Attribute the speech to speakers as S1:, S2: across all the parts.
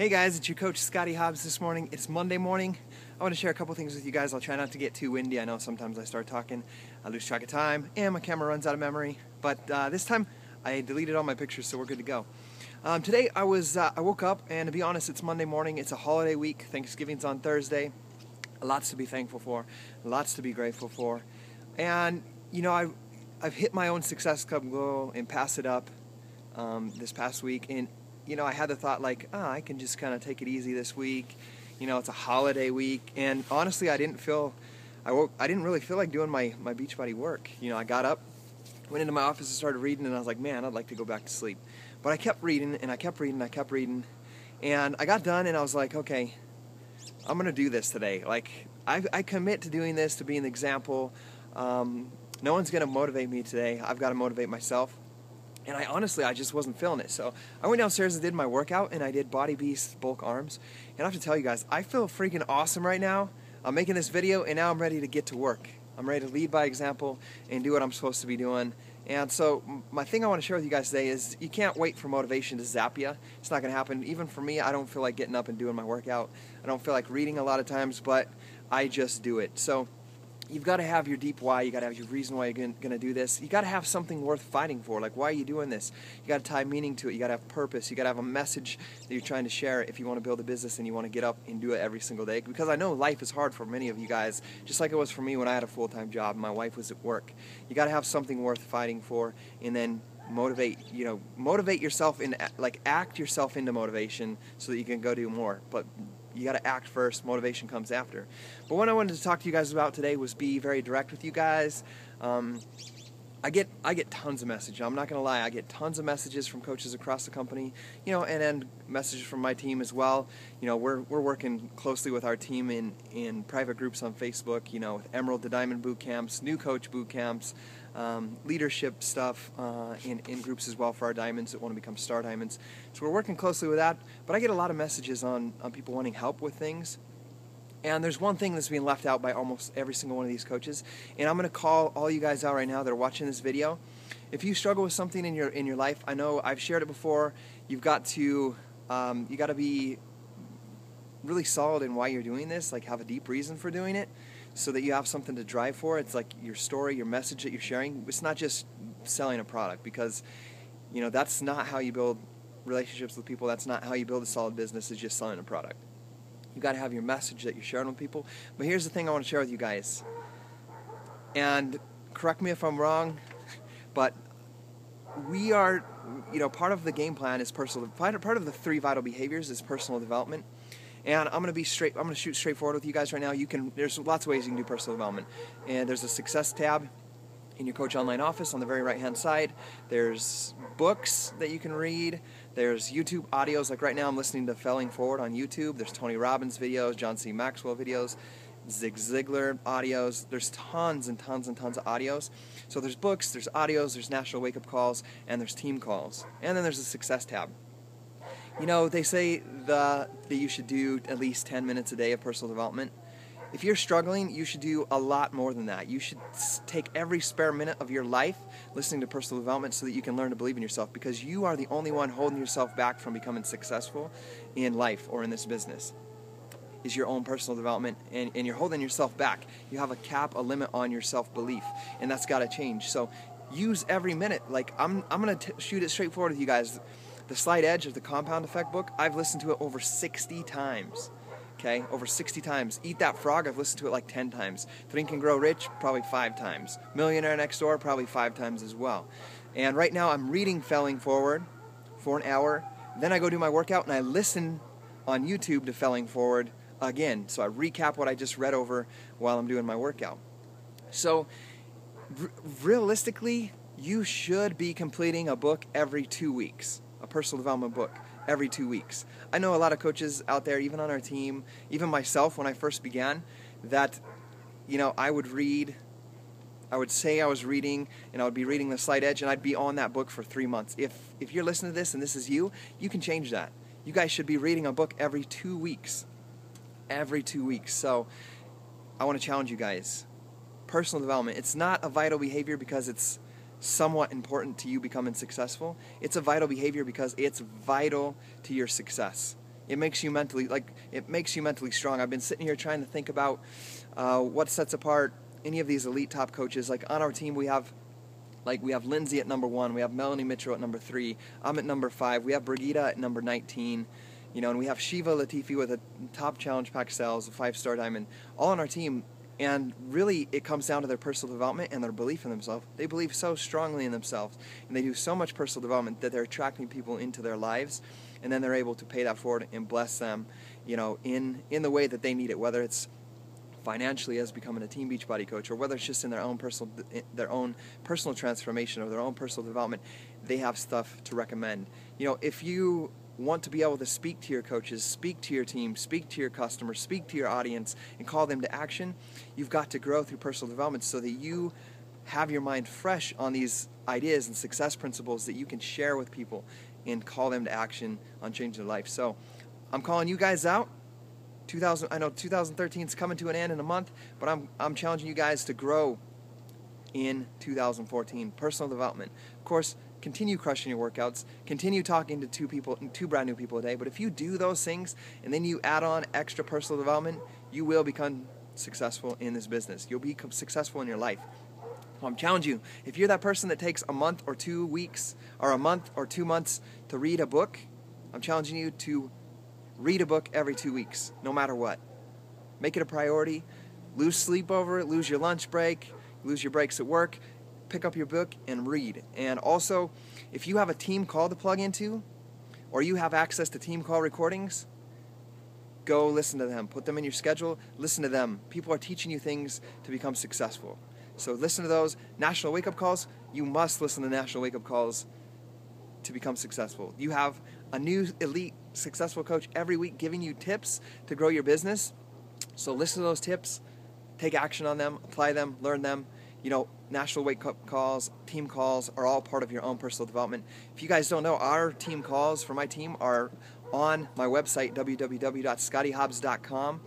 S1: Hey guys, it's your coach Scottie Hobbs this morning. It's Monday morning. I want to share a couple things with you guys. I'll try not to get too windy. I know sometimes I start talking, I lose track of time, and my camera runs out of memory. But this time, I deleted all my pictures, so we're good to go. Today, I woke up, and to be honest, it's Monday morning. It's a holiday week. Thanksgiving's on Thursday. Lots to be thankful for, lots to be grateful for. And, you know, I've hit my own Success Club goal and passed it up this past week. And you know, I had the thought like, I can just kind of take it easy this week. You know, it's a holiday week, and honestly, I didn't really feel like doing my Beachbody work. You know, I got up, went into my office and started reading, and I was like, man, I'd like to go back to sleep. But I kept reading, and I kept reading, and I got done, and I was like, okay, I'm gonna do this today. Like, I commit to doing this, to being the example. No one's gonna motivate me today. I've got to motivate myself. And I just wasn't feeling it. So I went downstairs and did my workout, and I did Body Beast bulk arms. And I have to tell you guys, I feel freaking awesome right now. I'm making this video, and now I'm ready to get to work. I'm ready to lead by example and do what I'm supposed to be doing. And so my thing I want to share with you guys today is you can't wait for motivation to zap you. It's not going to happen. Even for me, I don't feel like getting up and doing my workout. I don't feel like reading a lot of times, but I just do it. So you've got to have your deep why. You got to have your reason why you're going to do this. You got to have something worth fighting for. Like, why are you doing this? You got to tie meaning to it. You got to have purpose. You got to have a message that you're trying to share if you want to build a business and you want to get up and do it every single day. Because I know life is hard for many of you guys, just like it was for me when I had a full-time job and my wife was at work. You got to have something worth fighting for, and then motivate yourself and act yourself into motivation so that you can go do more. But you got to act first. Motivation comes after. But what I wanted to talk to you guys about today was be very direct with you guys. I get tons of messages. I'm not going to lie. I get tons of messages from coaches across the company, you know, and then messages from my team as well. You know, we're working closely with our team in private groups on Facebook, you know, with Emerald to Diamond boot camps, new coach boot camps, leadership stuff in groups as well for our diamonds that want to become star diamonds. So we're working closely with that, but I get a lot of messages on people wanting help with things. And there's one thing that's being left out by almost every single one of these coaches, and I'm going to call all you guys out right now that are watching this video. If you struggle with something in your life, I know I've shared it before. You've got to be really solid in why you're doing this, like have a deep reason for doing it, so that you have something to drive for. It's like your story, your message that you're sharing. It's not just selling a product, because you know that's not how you build relationships with people. That's not how you build a solid business, is just selling a product. You got to have your message that you're sharing with people. But here's the thing I want to share with you guys. And correct me if I'm wrong, but we are, you know, part of the game plan is part of the 3 vital behaviors is personal development. And I'm going to shoot straight forward with you guys right now. There's lots of ways you can do personal development. And there's a success tab in your Coach Online office on the very right-hand side. There's books that you can read. There's YouTube audios. Like right now I'm listening to Failing Forward on YouTube. There's Tony Robbins videos, John C. Maxwell videos, Zig Ziglar audios. There's tons and tons and tons of audios. So there's books, there's audios, there's national wake-up calls, and there's team calls. And then there's a success tab. You know, they say that you should do at least 10 minutes a day of personal development. If you're struggling, you should do a lot more than that. You should take every spare minute of your life listening to personal development so that you can learn to believe in yourself, because you are the only one holding yourself back from becoming successful in life or in this business. Is your own personal development, and you're holding yourself back. You have a limit on your self-belief, and that's got to change. So use every minute. Like I'm going to shoot it straight forward with you guys. The Slight Edge of the Compound Effect book, I've listened to it over 60 times. Okay, over 60 times. Eat That Frog, I've listened to it like 10 times. Think and Grow Rich, probably 5 times. Millionaire Next Door, probably 5 times as well. And right now I'm reading Failing Forward for an hour. Then I go do my workout and I listen on YouTube to Failing Forward again. So I recap what I just read over while I'm doing my workout. So realistically, you should be completing a book every 2 weeks. A personal development book every 2 weeks. I know a lot of coaches out there, even on our team, even myself when I first began, that, you know, I would say I was reading, and I would be reading The Slight Edge, and I'd be on that book for 3 months. If you're listening to this and this is you can change that. You guys should be reading a book every 2 weeks. Every 2 weeks. So I want to challenge you guys. Personal development, it's not a vital behavior because it's somewhat important to you becoming successful. It's a vital behavior because it's vital to your success. it makes you mentally strong. I've been sitting here trying to think about what sets apart any of these elite top coaches. Like on our team, we have Lindsay at number 1, we have Melanie Mitchell at number 3, I'm at number 5, we have Brigitte at number 19, and we have Shiva Latifi with a top challenge pack sales, a 5-star diamond, all on our team. And really, it comes down to their personal development and their belief in themselves. They believe so strongly in themselves, and they do so much personal development that they're attracting people into their lives, and then they're able to pay that forward and bless them, in the way that they need it, whether it's financially as becoming a Team Beachbody coach, or whether it's just in their own personal transformation or their own personal development. They have stuff to recommend. If you want to be able to speak to your coaches, speak to your team, speak to your customers, speak to your audience, and call them to action, you've got to grow through personal development so that you have your mind fresh on these ideas and success principles that you can share with people and call them to action on changing their life. So I'm calling you guys out. I know 2013 is coming to an end in a month, but I'm challenging you guys to grow in 2014. Personal development. Of course, continue crushing your workouts, continue talking to two brand new people a day, but if you do those things and then you add on extra personal development, you will become successful in this business. You'll become successful in your life. I'm challenging you, if you're that person that takes a month or 2 weeks or a month or 2 months to read a book, I'm challenging you to read a book every 2 weeks, no matter what. Make it a priority. Lose sleep over it, lose your lunch break, lose your breaks at work. Pick up your book and read. And also, if you have a team call to plug into, or you have access to team call recordings, go listen to them. Put them in your schedule. Listen to them. People are teaching you things to become successful. So listen to those. National wake-up calls, you must listen to national wake-up calls to become successful. You have a new elite successful coach every week giving you tips to grow your business. So listen to those tips, take action on them, apply them, learn them. National wake-up calls, team calls are all part of your own personal development. If you guys don't know, our team calls for my team are on my website, www.scottiehobbs.com.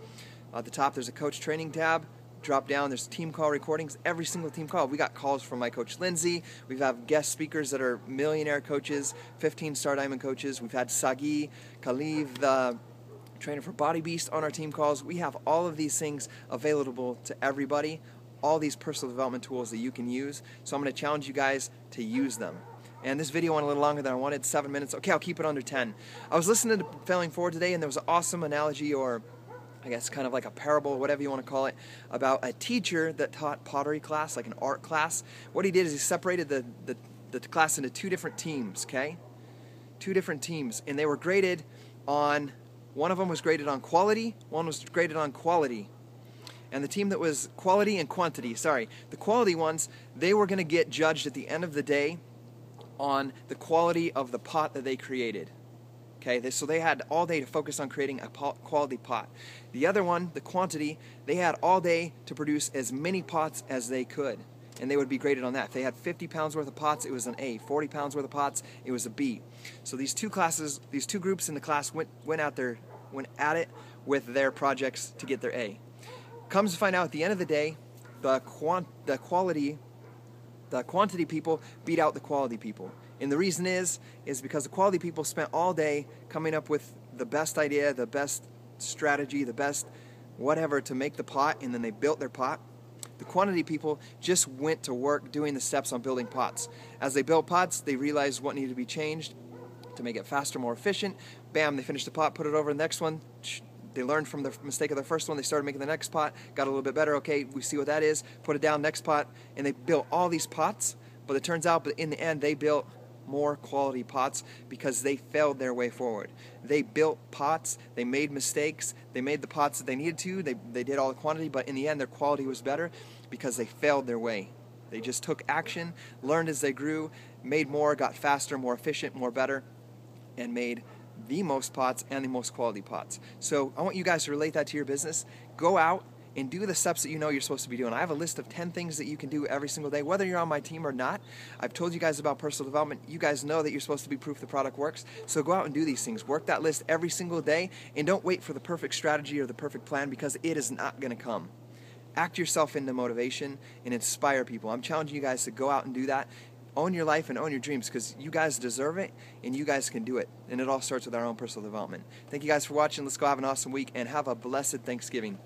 S1: At the top, there's a coach training tab. Drop down, there's team call recordings. Every single team call. We got calls from my coach Lindsay. We've had guest speakers that are millionaire coaches, 15-star diamond coaches. We've had Sagi, Khalif, the trainer for Body Beast on our team calls. We have all of these things available to everybody. All these personal development tools that you can use. So I'm going to challenge you guys to use them. And this video went a little longer than I wanted, 7 minutes. Okay, I'll keep it under 10. I was listening to Failing Forward today, and there was an awesome analogy, or I guess kind of like a parable, whatever you want to call it, about a teacher that taught pottery class, like an art class. What he did is he separated the class into 2 different teams, okay? 2 different teams, and they were graded on, one of them was graded on quality, one was graded on quality. And the team that was quality and quantity, the quality ones, they were going to get judged at the end of the day on the quality of the pot that they created. Okay, so they had all day to focus on creating a quality pot. The other one, the quantity, they had all day to produce as many pots as they could. And they would be graded on that. If they had 50 pounds worth of pots, it was an A. 40 pounds worth of pots, it was a B. So these 2 groups in the class went at it with their projects to get their A. Comes to find out at the end of the day, the quantity people beat out the quality people. And the reason is because the quality people spent all day coming up with the best idea, the best strategy, the best whatever to make the pot, and then they built their pot. The quantity people just went to work doing the steps on building pots. As they built pots, they realized what needed to be changed to make it faster, more efficient. Bam, they finished the pot, put it over the next one. They learned from the mistake of the first one. They started making the next pot, got a little bit better. Okay, we see what that is. Put it down, next pot. And they built all these pots. But it turns out, in the end, they built more quality pots because they failed their way forward. They built pots. They made mistakes. They made the pots that they needed to. They did all the quantity. But in the end, their quality was better because they failed their way. They just took action, learned as they grew, made more, got faster, more efficient, more better, and made the most pots and the most quality pots. So I want you guys to relate that to your business. Go out and do the steps that you know you're supposed to be doing. I have a list of 10 things that you can do every single day, whether you're on my team or not. I've told you guys about personal development. You guys know that you're supposed to be proof the product works. So go out and do these things. Work that list every single day, and don't wait for the perfect strategy or the perfect plan, because it is not going to come. Act yourself into motivation and inspire people. I'm challenging you guys to go out and do that. own your life and own your dreams, because you guys deserve it and you guys can do it. And it all starts with our own personal development. Thank you guys for watching. Let's go have an awesome week and have a blessed Thanksgiving.